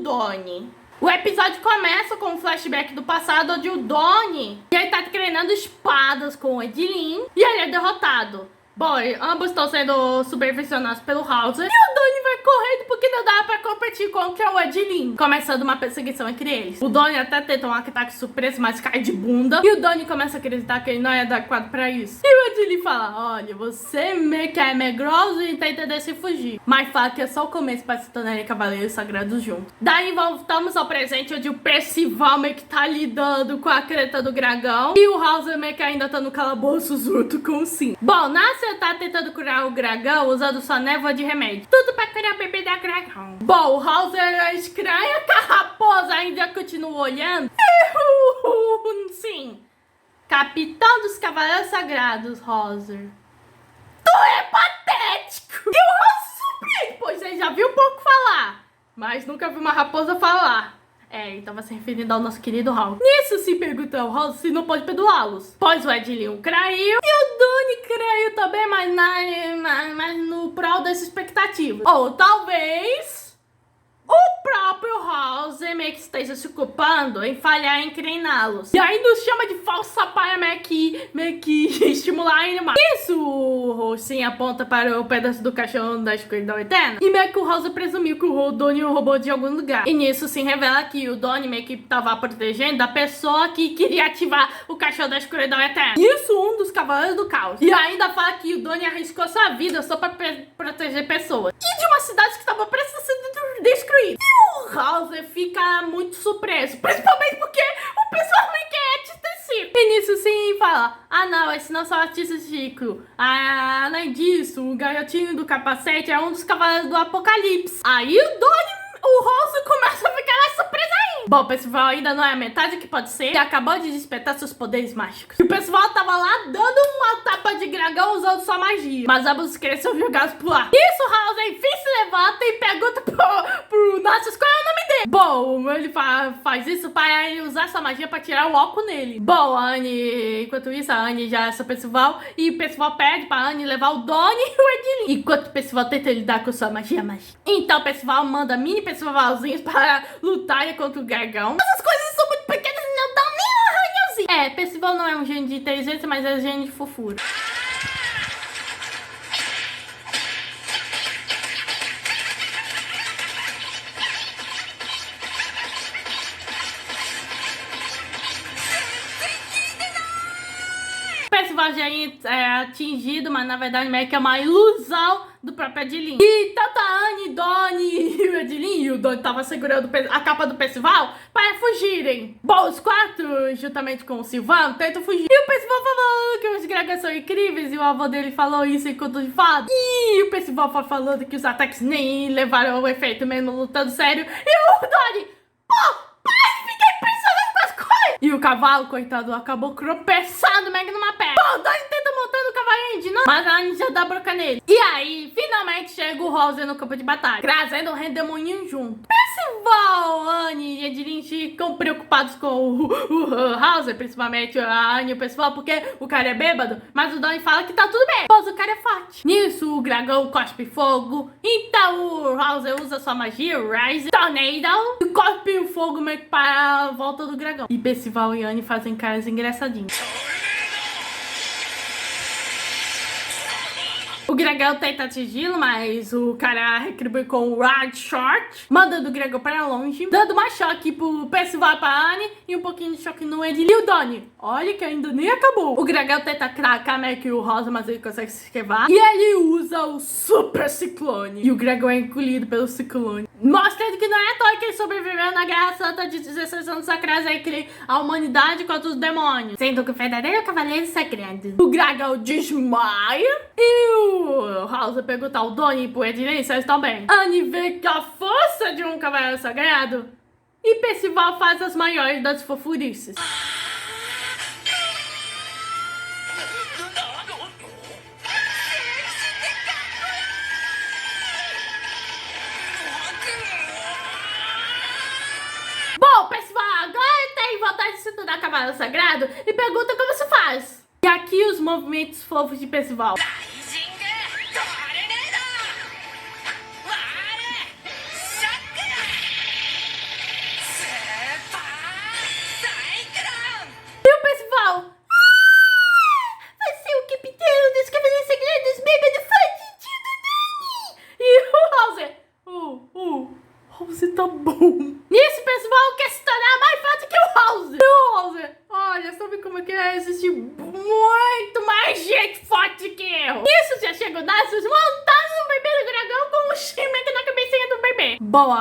Donnie. O episódio começa com um flashback do passado onde o Donnie ele tá treinando espadas com o Edlin e ele é derrotado. Bom, ambos estão sendo supervisionados pelo Hauser e o Donnie vai correndo porque não dá pra competir contra o Edlin, começando uma perseguição entre eles. O Donnie até tenta um ataque surpresa, mas cai de bunda e o Donnie começa a acreditar que ele não é adequado pra isso. E o Edlin fala, olha, você me quer medroso e tenta se fugir, mas fala que é só o começo pra se tornarem cavaleiros sagrados juntos. Daí voltamos ao presente onde o Percival meio que tá lidando com a creta do dragão e o Hauser meio que ainda tá no calabouço junto com o Sim. Bom, Nasser tá tentando curar o dragão usando sua névoa de remédio. Tudo pra curar o bebê da dragão. Bom, o Hauser estranha que a raposa ainda continua olhando. Sim. Capitão dos Cavaleiros Sagrados, Hauser. Tu é patético! E o Hauser surpreende, pois ele já viu pouco falar, mas nunca viu uma raposa falar. Ele tava se referindo ao nosso querido Hauser. Nisso se pergunta ao Hauser se não pode perdoá-los, pois o Edlin craiu e o Donnie craiu também, mas no prol das expectativas. Ou talvez o próprio Hauser meio que esteja se culpando em falhar em treiná-los. E aí nos chama de falsa paia, meio que estimular ainda mais. Isso o Sim aponta para o pedaço do caixão da escuridão eterna. E meio que o Hauser presumiu que o Donnie o roubou de algum lugar. E nisso Sim revela que o Donnie meio que tava protegendo a pessoa que queria ativar o caixão da escuridão eterna. Isso um dos Cavaleiros do Caos. E ainda fala que o Donnie arriscou sua vida só para proteger pessoas. E de uma cidade que tava prestes a ser destruída. E o Hauser fica muito surpreso, principalmente porque o pessoal nem quer artista Chico. E nisso Sim fala, não, esse não é só artista Chico. Além disso, o garotinho do capacete é um dos cavaleiros do Apocalipse. Aí o Hauser começa a ficar mais surpreso ainda. Bom, o Percival ainda não é a metade que pode ser e acabou de despertar seus poderes mágicos. E o Percival tava lá dando uma tapa de dragão usando sua magia, mas ambos cresceram jogados pro ar. Isso, Hauser enfim se levanta e pergunta pro Nassus qual é o nome dele. Bom, ele faz isso para ele usar sua magia pra tirar o óculos nele. Bom, a Annie, enquanto isso, a Annie já é o Percival e o Percival pede pra Annie levar o Donnie e o Edlin, enquanto o Percival tenta lidar com sua magia mágica. Então o Percival manda mini Percivalzinhos para lutar contra o dragão. Essas coisas são muito pequenas e não dão nem um arranhãozinho. Percival não é um gênio de inteligência, mas é um gênio de fofura. Percival já é atingido, mas na verdade meio que é uma ilusão do próprio Edlin. E tanto a Annie, Donnie e o Edlin e o Donnie tava segurando a capa do Percival para fugirem. Bom, os quatro, juntamente com o Silvano, tentam fugir. E o Percival falando que os dragões são incríveis e o avô dele falou isso em Conto de Fadas. E o Percival foi falando que os ataques nem levaram ao efeito mesmo lutando sério. E o Donnie, e o cavalo, coitado, acabou tropeçando meio numa pedra. Bom, Donnie tenta montar no cavalinho de novo, mas a Annie já dá bronca nele. E aí, finalmente chega o Hauser no campo de batalha, trazendo um redemoinho junto. Percival, Annie e Edlin ficam preocupados com o Hauser, principalmente a Annie e o Percival, porque o cara é bêbado, mas o Donnie fala que tá tudo bem, pois o cara é forte. Nisso, o dragão cospe fogo, então o Hauser usa sua magia, Rise Tornado, e cospe o fogo meio que para a volta do dragão. E Percival e Annie fazem caras engraçadinhos. O dragão tenta atingi-lo, mas o cara retribui com o Ride Short, mandando o dragão para longe, dando mais choque pro Percival e pra Annie e um pouquinho de choque no Edlin e o Donnie. Olha que ainda nem acabou. O dragão tenta cracar meio que o Rosa, mas ele consegue se esquivar. E ele usa o Super Ciclone. E o dragão é engolido pelo Ciclone, mostrando que não é à toa que ele sobreviveu na Guerra Santa de 16 anos atrás entre a humanidade contra os demônios, sendo que o verdadeiro cavaleiro segredo. O dragão desmaia e o Hauser pergunta ao Donnie e pro Edlin se eles estão bem. Annie vê que a força de um cavaleiro sagrado e Percival faz as maiores das fofurices. Bom, Percival agora tem vontade de se tornar cavaleiro sagrado e pergunta como se faz. E aqui os movimentos fofos de Percival. Bom,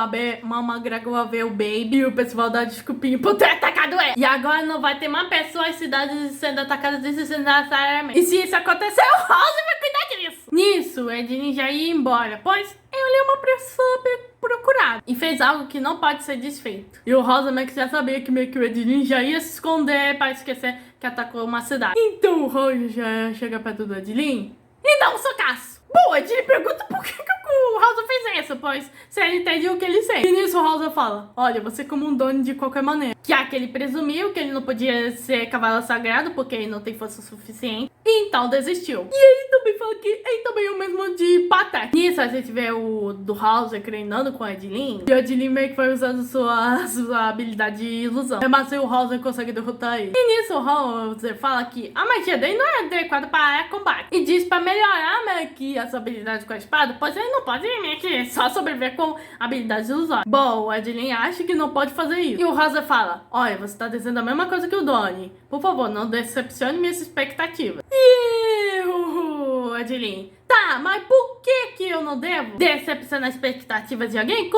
Mama Gregor vê o Baby e o pessoal dá desculpinha por ter atacado ela. E agora não vai ter mais pessoas em cidades sendo atacadas desnecessariamente. E se isso acontecer, o Rosa vai cuidar disso. Nisso, Edilin já ia embora, pois ele é uma pessoa procurada e fez algo que não pode ser desfeito. E o Rosa meio que já sabia que meio que o Edilin já ia se esconder para esquecer que atacou uma cidade. Então o Rosa já chega perto do Edilin e dá um socaço. Bom, Edilin pergunta por que o Rosa fez isso, pois se ele entende o que ele sente. E nisso o Rosa fala, olha, você como um dono de qualquer maneira. Já que ele presumiu que ele não podia ser cavalo sagrado porque ele não tem força suficiente, e então desistiu. E ele também fala que ele também é o mesmo de Patek. Nisso a gente vê o do Rosa treinando com o Edilin, e o Edilin meio que foi usando sua habilidade de ilusão. Mas o Rosa consegue derrotar ele. E nisso o Rosa fala que a magia dele não é adequada para combate. E diz para melhorar meio que essa habilidade com a espada, pois ele não pode meio que só sobreviver com habilidades ilusórias. Bom, o Edilin acha que não pode fazer isso. E o Rosa fala, olha, você tá dizendo a mesma coisa que o Donnie. Por favor, não decepcione minhas expectativas. E o Edilin, tá, mas por que eu não devo decepcionar as expectativas de alguém?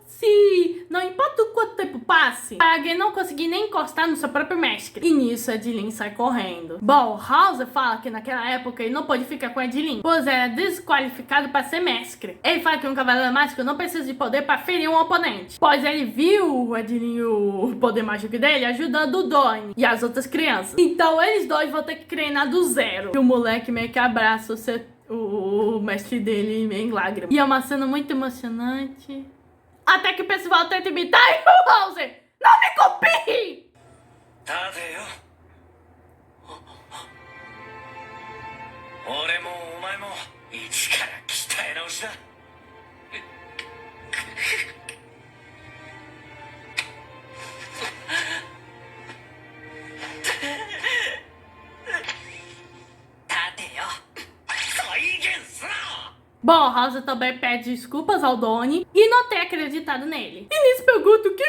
Se não importa o quanto tempo passe, alguém não conseguir nem encostar no seu próprio mestre. E nisso, Edilin sai correndo. Bom, Hauser fala que naquela época ele não pôde ficar com Edilin, pois era desqualificado para ser mestre. Ele fala que um cavaleiro mágico não precisa de poder para ferir um oponente, pois ele viu o Edilin, o poder mágico dele, ajudando o Donnie e as outras crianças. Então eles dois vão ter que treinar do zero. E o moleque meio que abraça o mestre dele em lágrimas. E é uma cena muito emocionante. Até que o pessoal tenta imitar e o Hauser, não me copie! Bom, Hauser também pede desculpas ao Donnie e não ter acreditado nele. E nisso pergunta o que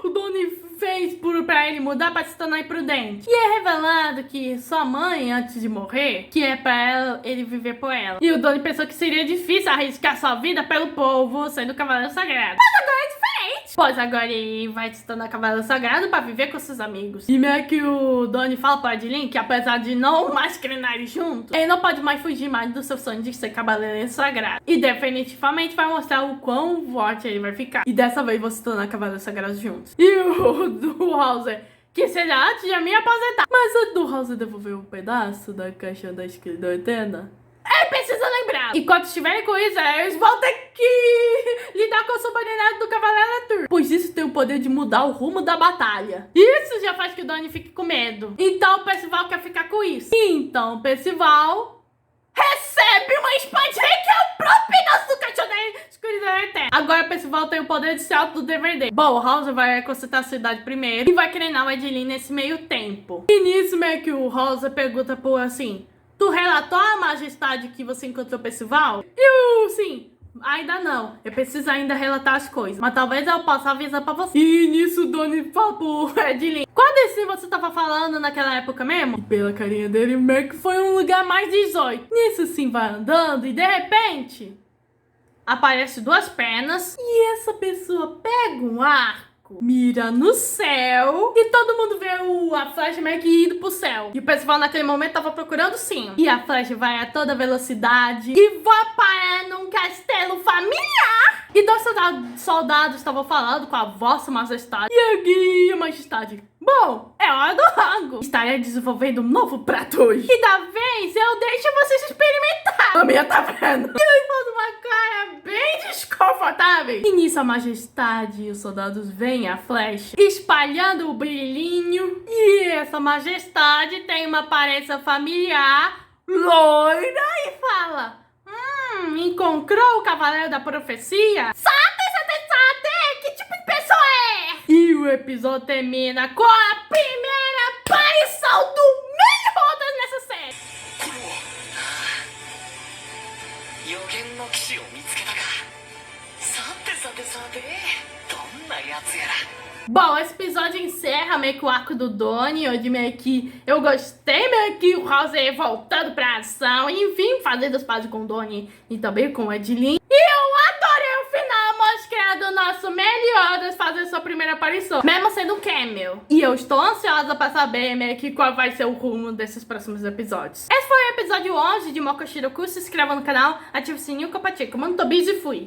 o Donnie fez pra ele mudar pra se tornar imprudente. E é revelado que sua mãe, antes de morrer, que é pra ele viver por ela. E o Donnie pensou que seria difícil arriscar sua vida pelo povo sendo cavaleiro sagrado. Mas agora é diferente, pois agora ele vai se tornar cavaleiro sagrado pra viver com seus amigos. E meio que o Donnie fala pra Edilin que apesar de não mais treinar juntos, ele não pode mais fugir mais do seu sonho de ser cavaleiro sagrado. E definitivamente vai mostrar o quão forte ele vai ficar. E dessa vez vão se tornar cavaleiros sagrados juntos. E o do Hauser, que seja antes de me aposentar. Mas antes do Hauser devolver um pedaço da caixa da escuridão eterna, ele precisa lembrar. E quando estiverem com isso, eles vão ter que lidar com a subordinada do Cavaleiro Arthur, pois isso tem o poder de mudar o rumo da batalha. Isso já faz que o Donnie fique com medo. Então o Percival quer ficar com isso. Então o Percival recebe uma espadinha que é o próprio pedaço do cachorro da escuridão eterna. Agora o Percival tem o poder de se auto-DVD. Bom, o Hauser vai consertar a cidade primeiro e vai treinar o Edilin nesse meio tempo. E nisso meio que o Hauser pergunta por assim, tu relatou à majestade que você encontrou o Percival? E o sim, ainda não. Eu preciso ainda relatar as coisas, mas talvez eu possa avisar pra você. E nisso o Donnie fala pro Edilin, qual desse você tava falando naquela época mesmo? E pela carinha dele, meio que foi um lugar mais 18. Nisso sim vai andando e de repente aparece duas pernas e essa pessoa pega um arco, mira no céu e todo mundo vê a flecha meio que indo pro céu. E o pessoal naquele momento tava procurando sim. E a flecha vai a toda velocidade e vai parar num castelo familiar. E dois soldados estavam falando com a vossa majestade. E aqui, a majestade, bom, é hora do rango. Estarei desenvolvendo um novo prato hoje. E da vez eu deixo vocês experimentar. A minha tá vendo. E ele faz uma cara bem desconfortável. E nisso a majestade e os soldados veem a flecha espalhando o brilhinho. E essa majestade tem uma aparência familiar, loira, e fala, encontrou o cavaleiro da profecia? Sate, que tipo de pessoa é? E o episódio termina com a primeira aparição do melhor nessa série. Bom, esse episódio encerra meio que o arco do Donnie, onde meio que eu gostei meio que o Hauser voltando pra ação, enfim, fazendo as pazes com o Donnie e também com o Edilin. E eu adorei o final, mostra do nosso Meliodas fazer sua primeira aparição, mesmo sendo cameo. E eu estou ansiosa pra saber meio que qual vai ser o rumo desses próximos episódios. Esse foi o episódio 11 de Mokoshiro Ku. Se inscreva no canal, ative o sininho, compartilhe. Muito busy e fui!